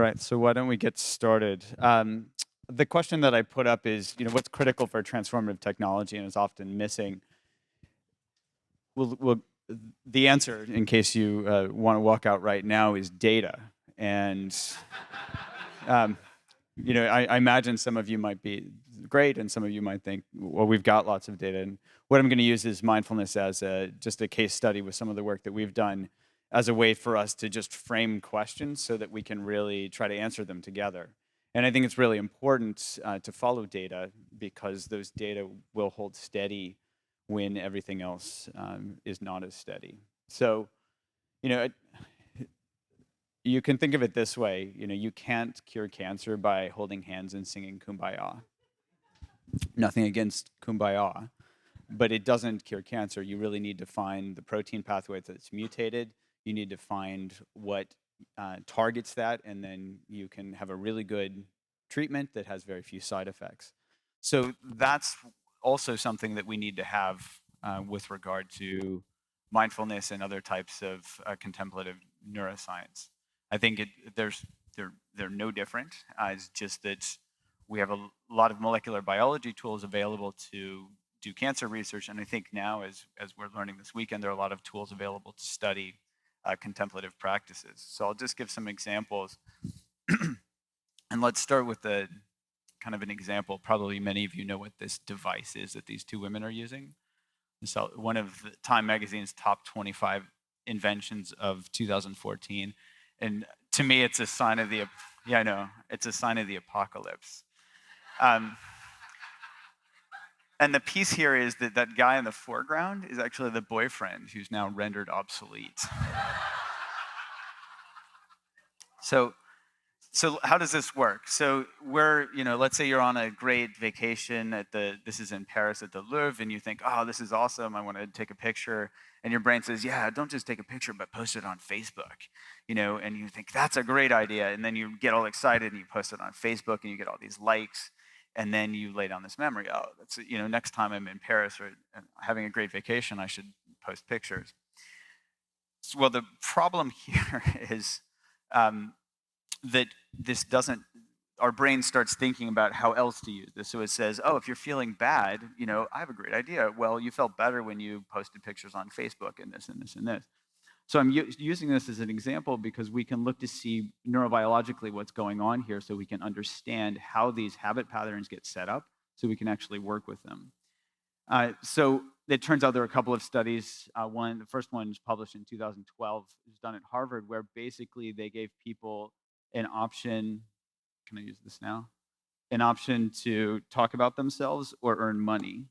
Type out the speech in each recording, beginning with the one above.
right, so why don't we get started? The question that I put up is, what's critical for transformative technology and is often missing? Well, the answer, in case you want to walk out right now, is data. And um, I imagine some of you might be great, and some of you might think, well, we've got lots of data. And what I'm going to use is mindfulness as just a case study with some of the work that we've done as a way for us to just frame questions so that we can really try to answer them together. And I think it's really important to follow data because those data will hold steady when everything else is not as steady. So, you know, you can think of it this way, you can't cure cancer by holding hands and singing Kumbaya. Nothing against Kumbaya, but it doesn't cure cancer. You really need to find the protein pathway that's mutated. You need to find what targets that, and then you can have a really good treatment that has very few side effects. So that's also something that we need to have with regard to mindfulness and other types of contemplative neuroscience. I think they're no different. It's just that we have a lot of molecular biology tools available to do cancer research, and I think now, as we're learning this weekend, there are a lot of tools available to study contemplative practices. So I'll just give some examples, and let's start with the kind of an example. Probably many of you know what this device is that these two women are using. So one of Time Magazine's top 25 inventions of 2014, and to me, it's a sign of the it's a sign of the apocalypse. And the piece here is that that guy in the foreground is actually the boyfriend who's now rendered obsolete. So how does this work? So let's say you're on a great vacation this is in Paris at the Louvre, and you think, oh, this is awesome, I want to take a picture. And your brain says, yeah, don't just take a picture, but post it on Facebook. And you think, that's a great idea. And then you get all excited and you post it on Facebook and you get all these likes. And then you lay down this memory. Oh, that's, next time I'm in Paris or having a great vacation, I should post pictures. Well, the problem here is that this doesn't, our brain starts thinking about how else to use this. So it says, oh, if you're feeling bad, I have a great idea. Well, you felt better when you posted pictures on Facebook and this and this and this. So I'm using this as an example because we can look to see neurobiologically what's going on here so we can understand how these habit patterns get set up so we can actually work with them. So it turns out there are a couple of studies. The first one was published in 2012. It was done at Harvard, where basically they gave people an option. Can I use this now? An option to talk about themselves or earn money.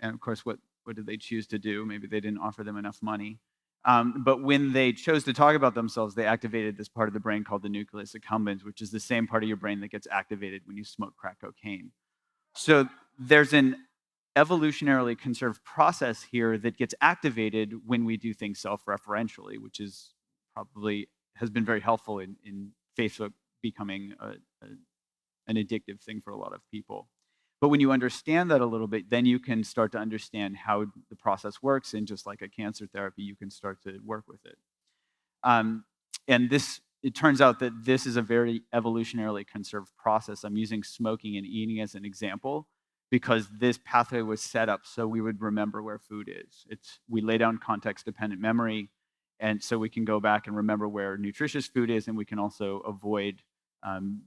And of course, what did they choose to do? Maybe they didn't offer them enough money. But when they chose to talk about themselves, they activated this part of the brain called the nucleus accumbens, which is the same part of your brain that gets activated when you smoke crack cocaine. So there's an evolutionarily conserved process here that gets activated when we do things self-referentially, which is probably has been very helpful in Facebook becoming an addictive thing for a lot of people. But when you understand that a little bit, then you can start to understand how the process works, and just like a cancer therapy, you can start to work with it. And it turns out that this is a very evolutionarily conserved process. I'm using smoking and eating as an example because this pathway was set up so we would remember where food is. We lay down context-dependent memory, and so we can go back and remember where nutritious food is, and we can also avoid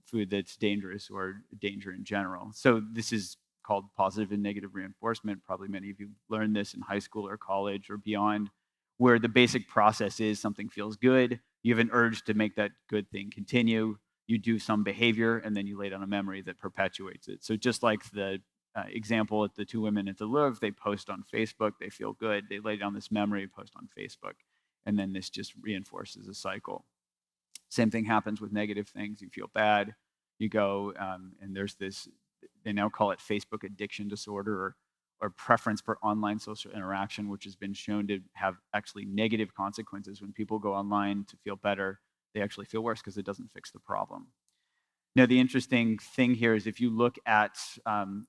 food that's dangerous or danger in general. So this is called positive and negative reinforcement. Probably many of you learned this in high school or college or beyond, where the basic process is something feels good, you have an urge to make that good thing continue, you do some behavior, and then you lay down a memory that perpetuates it. So just like the example at the two women at the Louvre, they post on Facebook, they feel good, they lay down this memory, post on Facebook, and then this just reinforces a cycle. Same thing happens with negative things. You feel bad, you go, and there's this, they now call it Facebook addiction disorder or preference for online social interaction, which has been shown to have actually negative consequences. When people go online to feel better, they actually feel worse because it doesn't fix the problem. Now, the interesting thing here is if you look at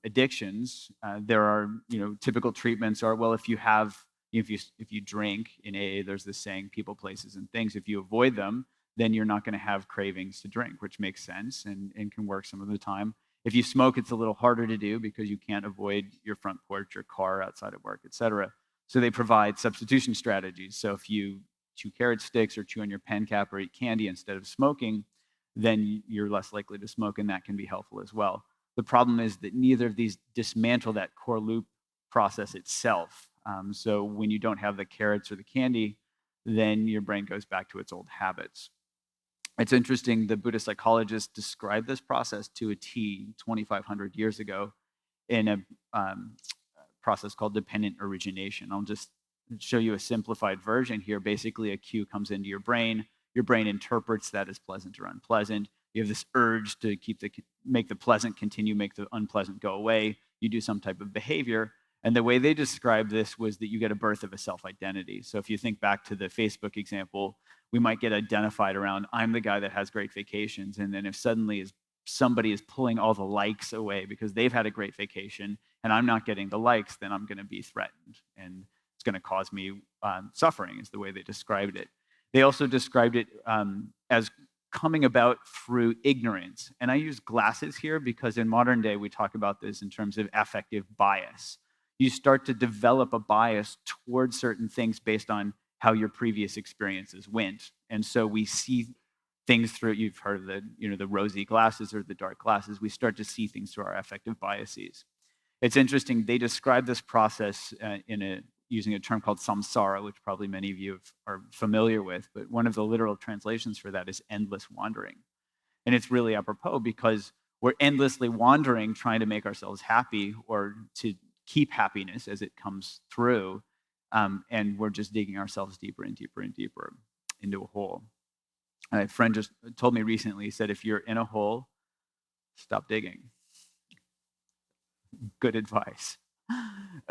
addictions, there are typical treatments are, well, if you drink in AA, there's this saying, people, places, and things. If you avoid them, then you're not going to have cravings to drink, which makes sense and can work some of the time. If you smoke, it's a little harder to do because you can't avoid your front porch, your car outside of work, etc. So they provide substitution strategies. So if you chew carrot sticks or chew on your pen cap or eat candy instead of smoking, then you're less likely to smoke, and that can be helpful as well. The problem is that neither of these dismantle that core loop process itself. So when you don't have the carrots or the candy, then your brain goes back to its old habits. It's interesting, the Buddhist psychologists described this process to a T 2,500 years ago in a process called dependent origination. I'll just show you a simplified version here. Basically, a cue comes into your brain interprets that as pleasant or unpleasant. You have this urge to make the pleasant continue, make the unpleasant go away. You do some type of behavior. And the way they described this was that you get a birth of a self-identity. So if you think back to the Facebook example, we might get identified around, I'm the guy that has great vacations. And then if suddenly somebody is pulling all the likes away because they've had a great vacation and I'm not getting the likes, then I'm going to be threatened. And it's going to cause me suffering, is the way they described it. They also described it as coming about through ignorance. And I use glasses here because in modern day, we talk about this in terms of affective bias. You start to develop a bias towards certain things based on how your previous experiences went. And so we see things through, you've heard of the rosy glasses or the dark glasses. We start to see things through our affective biases. It's interesting, they describe this process using a term called samsara, which probably many of you are familiar with, but one of the literal translations for that is endless wandering. And it's really apropos because we're endlessly wandering trying to make ourselves happy or to keep happiness as it comes through, and we're just digging ourselves deeper and deeper and deeper into a hole. A friend just told me recently, he said, if you're in a hole, stop digging. Good advice.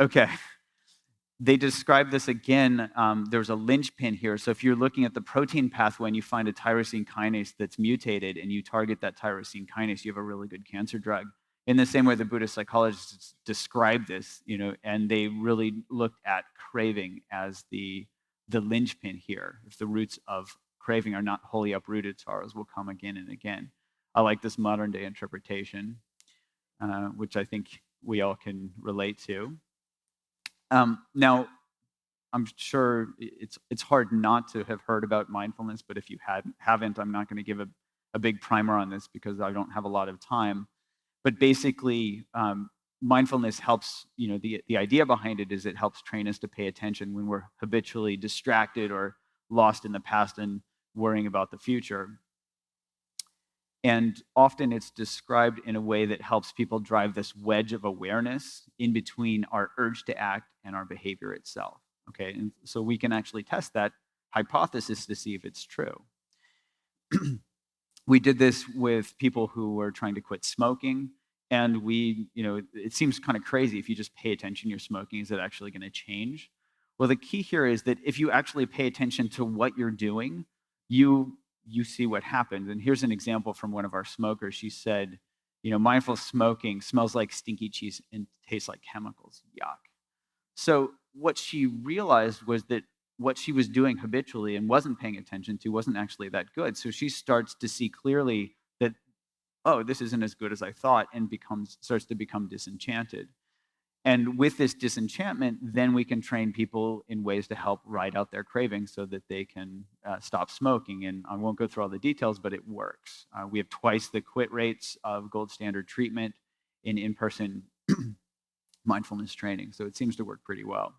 Okay. They describe this again. There's a linchpin here. So if you're looking at the protein pathway and you find a tyrosine kinase that's mutated and you target that tyrosine kinase, you have a really good cancer drug. In the same way the Buddhist psychologists describe this, and they really looked at craving as the linchpin here. If the roots of craving are not wholly uprooted, sorrows will come again and again. I like this modern day interpretation, which I think we all can relate to. Now, I'm sure it's hard not to have heard about mindfulness, but if you haven't, I'm not going to give a big primer on this because I don't have a lot of time. But basically, mindfulness helps, the idea behind it is it helps train us to pay attention when we're habitually distracted or lost in the past and worrying about the future. And often it's described in a way that helps people drive this wedge of awareness in between our urge to act and our behavior itself. Okay, and so we can actually test that hypothesis to see if it's true. We did this with people who were trying to quit smoking, and it seems kind of crazy if you just pay attention, you're smoking, is it actually going to change? Well, the key here is that if you actually pay attention to what you're doing, you see what happens. And here's an example from one of our smokers. She said, mindful smoking smells like stinky cheese and tastes like chemicals. Yuck. So what she realized was that what she was doing habitually and wasn't paying attention to wasn't actually that good. So she starts to see clearly that, oh, this isn't as good as I thought, and starts to become disenchanted. And with this disenchantment, then we can train people in ways to help ride out their cravings so that they can stop smoking. And I won't go through all the details, but it works. We have twice the quit rates of gold standard treatment in-person mindfulness training. So it seems to work pretty well.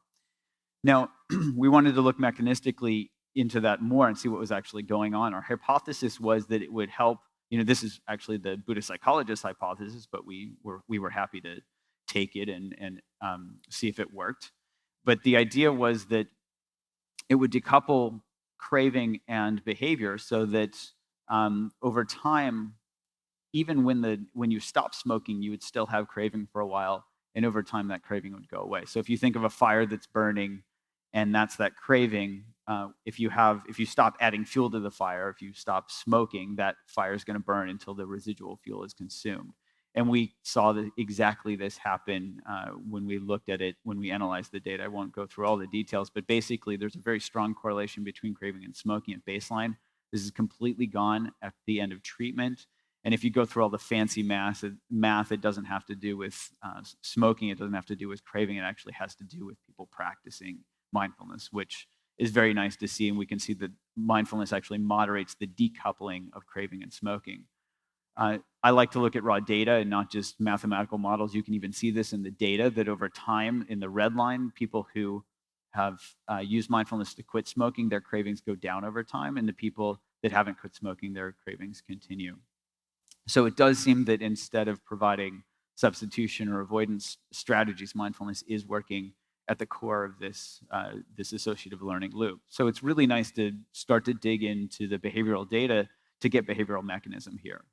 Now, we wanted to look mechanistically into that more and see what was actually going on. Our hypothesis was that it would help. This is actually the Buddhist psychologist hypothesis, but we were happy to take it and see if it worked. But the idea was that it would decouple craving and behavior so that over time, even when you stop smoking, you would still have craving for a while, and over time that craving would go away. So if you think of a fire that's burning and that's that craving, if you stop adding fuel to the fire, if you stop smoking, that fire is going to burn until the residual fuel is consumed. And we saw exactly this happen when we looked at it, when we analyzed the data. I won't go through all the details, but basically there's a very strong correlation between craving and smoking at baseline This is completely gone at the end of treatment. And if you go through all the fancy math, it doesn't have to do with smoking. It doesn't have to do with craving. It actually has to do with people practicing mindfulness, which is very nice to see. And we can see that mindfulness actually moderates the decoupling of craving and smoking. I like to look at raw data and not just mathematical models. You can even see this in the data that over time, in the red line, people who have used mindfulness to quit smoking, their cravings go down over time, and the people that haven't quit smoking, their cravings continue. So it does seem that instead of providing substitution or avoidance strategies, mindfulness is working at the core of this associative learning loop. So it's really nice to start to dig into the behavioral data to get behavioral mechanism here.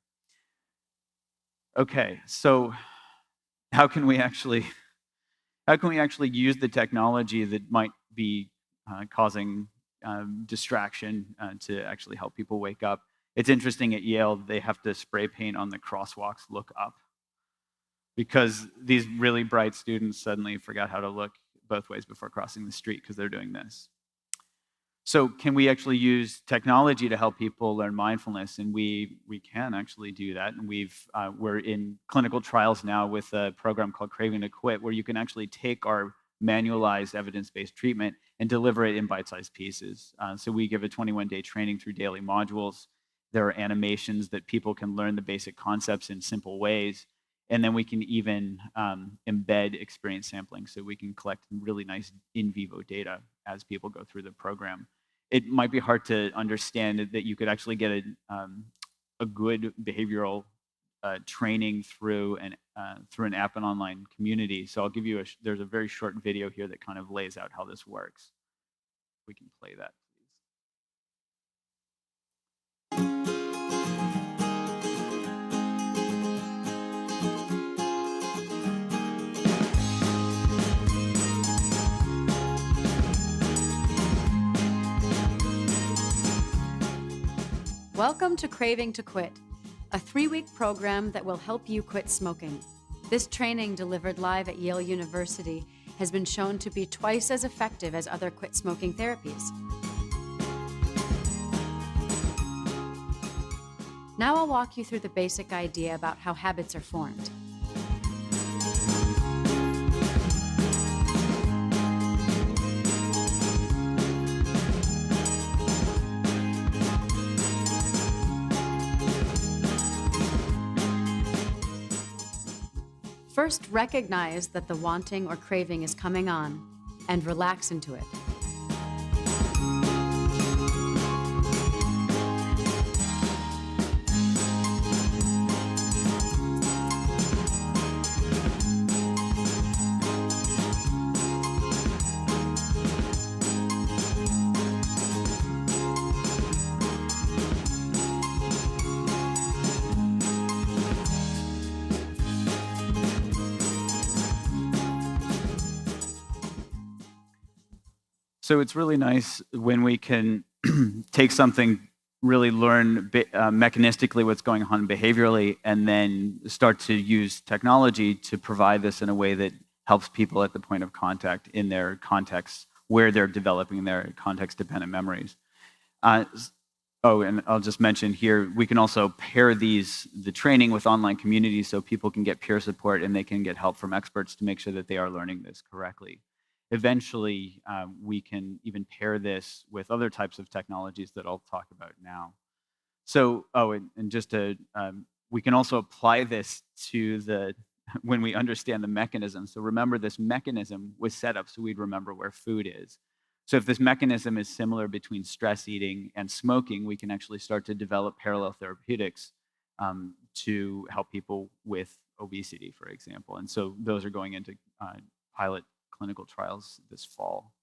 Okay, so how can we actually use the technology that might be causing distraction to actually help people wake up? It's interesting at Yale, they have to spray paint on the crosswalks, look up, because these really bright students suddenly forgot how to look both ways before crossing the street because they're doing this. So can we actually use technology to help people learn mindfulness? And we can actually do that. And we're in clinical trials now with a program called Craving to Quit, where you can actually take our manualized evidence-based treatment and deliver it in bite-sized pieces. So we give a 21-day training through daily modules. There are animations that people can learn the basic concepts in simple ways. And then we can even embed experience sampling, so we can collect really nice in vivo data as people go through the program. It might be hard to understand that you could actually get a good behavioral training through an app and online community. So I'll give you there's a very short video here that kind of lays out how this works. We can play that. Welcome to Craving to Quit, a 3-week program that will help you quit smoking. This training, delivered live at Yale University, has been shown to be twice as effective as other quit smoking therapies. Now I'll walk you through the basic idea about how habits are formed. First, recognize that the wanting or craving is coming on, and relax into it. So it's really nice when we can take something, really learn mechanistically what's going on behaviorally, and then start to use technology to provide this in a way that helps people at the point of contact in their contexts where they're developing their context-dependent memories. And I'll just mention here, we can also pair the training with online communities so people can get peer support and they can get help from experts to make sure that they are learning this correctly. Eventually, we can even pair this with other types of technologies that I'll talk about now. So, we can also apply this to when we understand the mechanism. So remember, this mechanism was set up so we'd remember where food is. So if this mechanism is similar between stress eating and smoking, we can actually start to develop parallel therapeutics to help people with obesity, for example. And so those are going into pilot clinical trials this fall.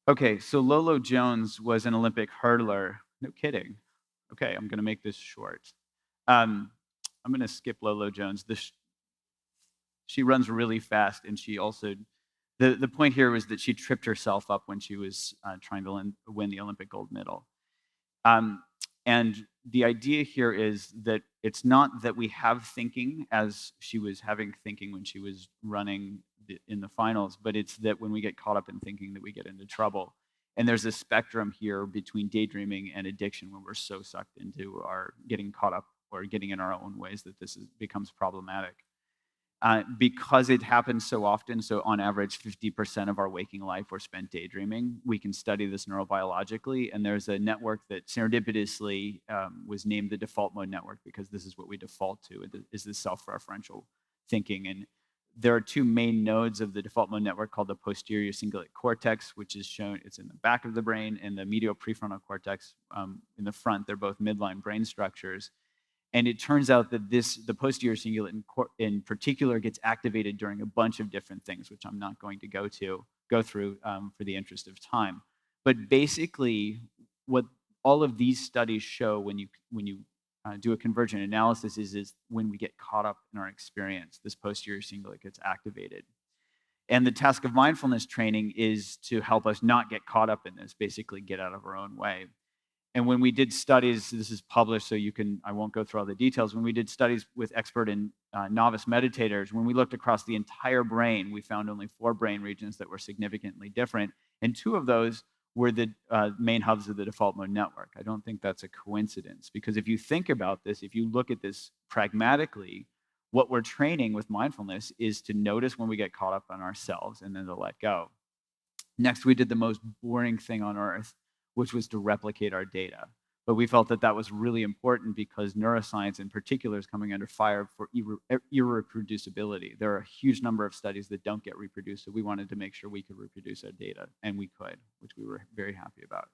Okay, so Lolo Jones was an Olympic hurdler. No kidding. Okay, I'm going to make this short. I'm going to skip Lolo Jones. She runs really fast, and she also, the point here was that she tripped herself up when she was trying to win the Olympic gold medal. And the idea here is that it's not that we have thinking as she was having thinking when she was running in the finals, but it's that when we get caught up in thinking that we get into trouble. And there's a spectrum here between daydreaming and addiction when we're so sucked into our getting caught up or getting in our own ways that becomes problematic. Because it happens so often, so on average, 50% of our waking life were spent daydreaming. We can study this neurobiologically, and there's a network that serendipitously was named the default mode network because this is what we default to, is this self-referential thinking. And there are two main nodes of the default mode network called the posterior cingulate cortex, which is shown, it's in the back of the brain, and the medial prefrontal cortex in the front. They're both midline brain structures. And it turns out that the posterior cingulate in particular gets activated during a bunch of different things, which I'm not going to go through for the interest of time. But basically, what all of these studies show when you do a convergent analysis is when we get caught up in our experience, this posterior cingulate gets activated. And the task of mindfulness training is to help us not get caught up in this, basically get out of our own way. And when we did studies, this is published, so I won't go through all the details. When we did studies with expert and novice meditators, when we looked across the entire brain, we found only 4 brain regions that were significantly different. And 2 of those were the main hubs of the default mode network. I don't think that's a coincidence, because if you think about this, if you look at this pragmatically, what we're training with mindfulness is to notice when we get caught up on ourselves and then to let go. Next, we did the most boring thing on earth, which was to replicate our data. But we felt that that was really important because neuroscience in particular is coming under fire for irreproducibility. There are a huge number of studies that don't get reproduced, so we wanted to make sure we could reproduce our data, and we could, which we were very happy about.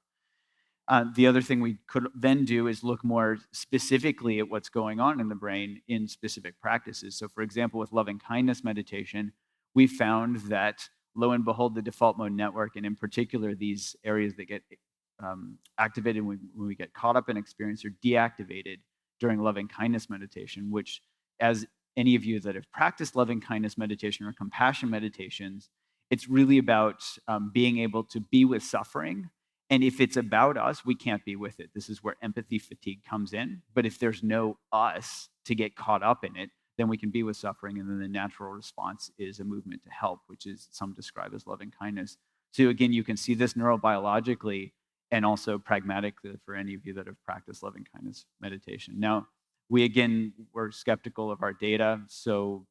The other thing we could then do is look more specifically at what's going on in the brain in specific practices. So, for example, with loving kindness meditation, we found that lo and behold, the default mode network, and in particular, these areas that get activated when we get caught up in experience are deactivated during loving kindness meditation, which, as any of you that have practiced loving kindness meditation or compassion meditations, it's really about being able to be with suffering. And if it's about us, we can't be with it. This is where empathy fatigue comes in. But if there's no us to get caught up in it, then we can be with suffering. And then the natural response is a movement to help, which is some describe as loving kindness. So again, you can see this neurobiologically and also pragmatically for any of you that have practiced loving kindness meditation. Now, we again were skeptical of our data. So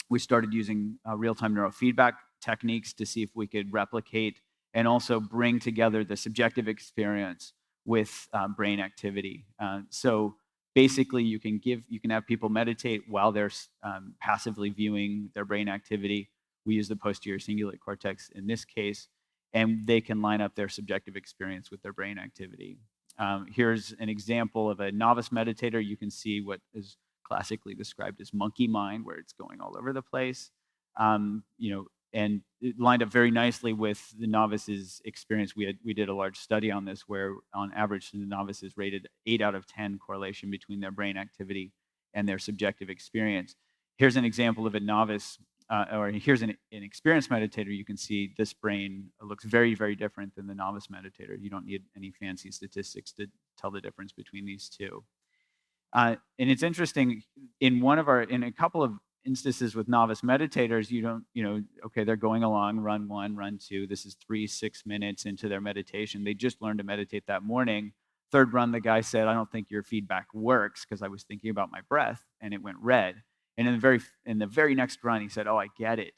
we started using real-time neurofeedback techniques to see if we could replicate and also bring together the subjective experience with brain activity. So basically, you can have people meditate while they're passively viewing their brain activity. We use the posterior cingulate cortex in this case, and they can line up their subjective experience with their brain activity. Here's an example of a novice meditator. You can see what is classically described as monkey mind, where it's going all over the place. And it lined up very nicely with the novice's experience. We did a large study on this where on average the novices rated 8 out of 10 correlation between their brain activity and their subjective experience. Here's an example of a novice, or here's an experienced meditator. You can see this brain looks very, very different than the novice meditator. You don't need any fancy statistics to tell the difference between these two. And it's interesting, in a couple of instances with novice meditators, okay, they're going along, run 1, run 2. This is 6 minutes into their meditation. They just learned to meditate that morning. Third run, the guy said, "I don't think your feedback works because I was thinking about my breath and it went red." And in the very next run, he said, "Oh, I get it,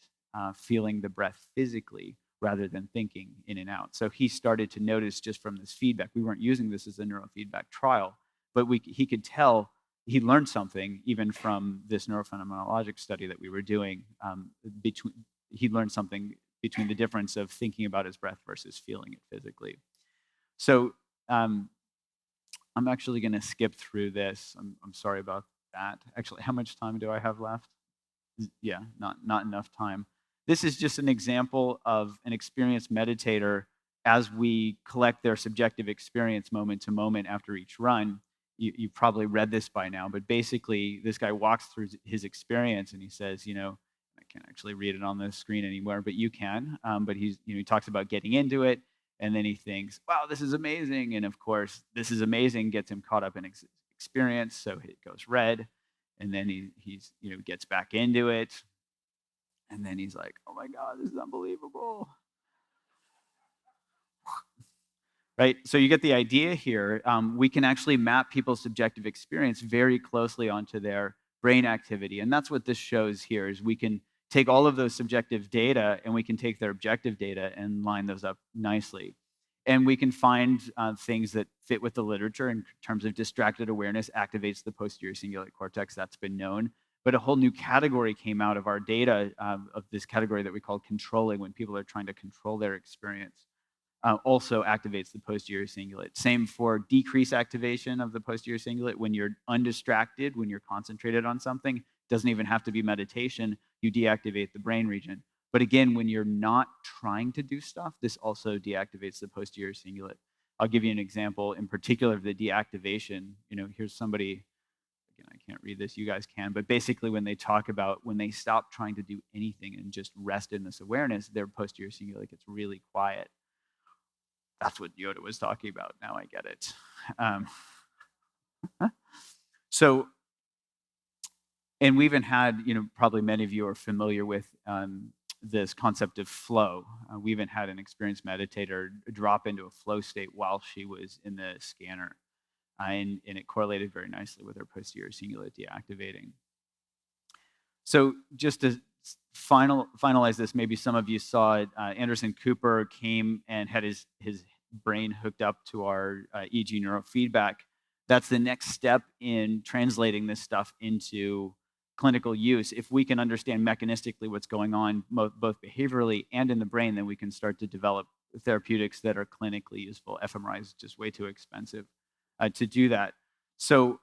feeling the breath physically rather than thinking in and out." So he started to notice just from this feedback. We weren't using this as a neurofeedback trial, but he could tell he learned something even from this neurophenomenologic study that we were doing. He learned something between the difference of thinking about his breath versus feeling it physically. So I'm actually going to skip through this. I'm sorry about that. Actually, how much time do I have left? Yeah, not enough time. This is just an example of an experienced meditator as we collect their subjective experience moment to moment after each run. You probably read this by now, but basically this guy walks through his experience and he says, I can't actually read it on the screen anymore, but you can. But he talks about getting into it, and then he thinks, "Wow, this is amazing!" And of course, this is amazing gets him caught up in experience, so it goes red, and then he's gets back into it, and then he's like, "Oh my God, this is unbelievable." right? So you get the idea here. We can actually map people's subjective experience very closely onto their brain activity, and that's what this shows here. Is we can take all of those subjective data and we can take their objective data and line those up nicely, and we can find things that fit with the literature in terms of distracted awareness activates the posterior cingulate cortex. That's been known. But a whole new category came out of our data of this category that we call controlling, when people are trying to control their experience, also activates the posterior cingulate. Same for decrease activation of the posterior cingulate. When you're undistracted, when you're concentrated on something, doesn't even have to be meditation, you deactivate the brain region. But again, when you're not trying to do stuff, this also deactivates the posterior cingulate. I'll give you an example in particular of the deactivation. Here's somebody, again, I can't read this, you guys can, but basically when they talk about when they stop trying to do anything and just rest in this awareness, their posterior cingulate gets really quiet. That's what Yoda was talking about. Now I get it. Um, so, and we even had, probably many of you are familiar with this concept of flow. We even had an experienced meditator drop into a flow state while she was in the scanner. And it correlated very nicely with her posterior cingulate deactivating. So just to finalize this, maybe some of you saw it. Anderson Cooper came and had his brain hooked up to our EEG neurofeedback. That's the next step in translating this stuff into clinical use. If we can understand mechanistically what's going on, both behaviorally and in the brain, then we can start to develop therapeutics that are clinically useful. fMRI is just way too expensive to do that. So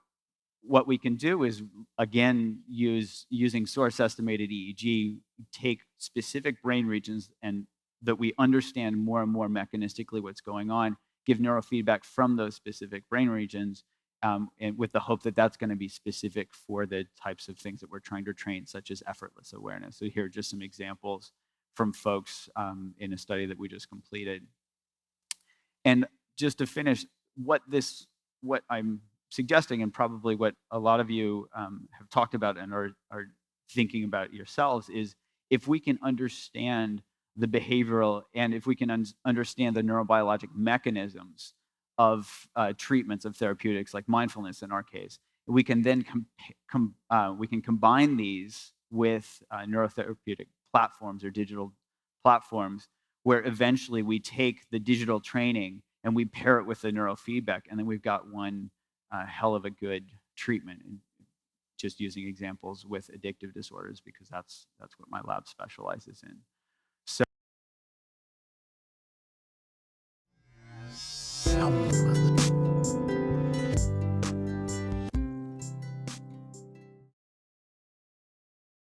what we can do is, again, using source estimated EEG, take specific brain regions and that we understand more and more mechanistically what's going on, give neurofeedback from those specific brain regions, and with the hope that that's going to be specific for the types of things that we're trying to train, such as effortless awareness. So here are just some examples from folks in a study that we just completed. And just to finish, what I'm suggesting, and probably what a lot of you have talked about and are thinking about yourselves, is if we can understand the behavioral and if we can understand the neurobiologic mechanisms of treatments of therapeutics like mindfulness in our case, we can then we can combine these with neurotherapeutic platforms or digital platforms, where eventually we take the digital training and we pair it with the neurofeedback, and then we've got one hell of a good treatment. And just using examples with addictive disorders, because that's what my lab specializes in. So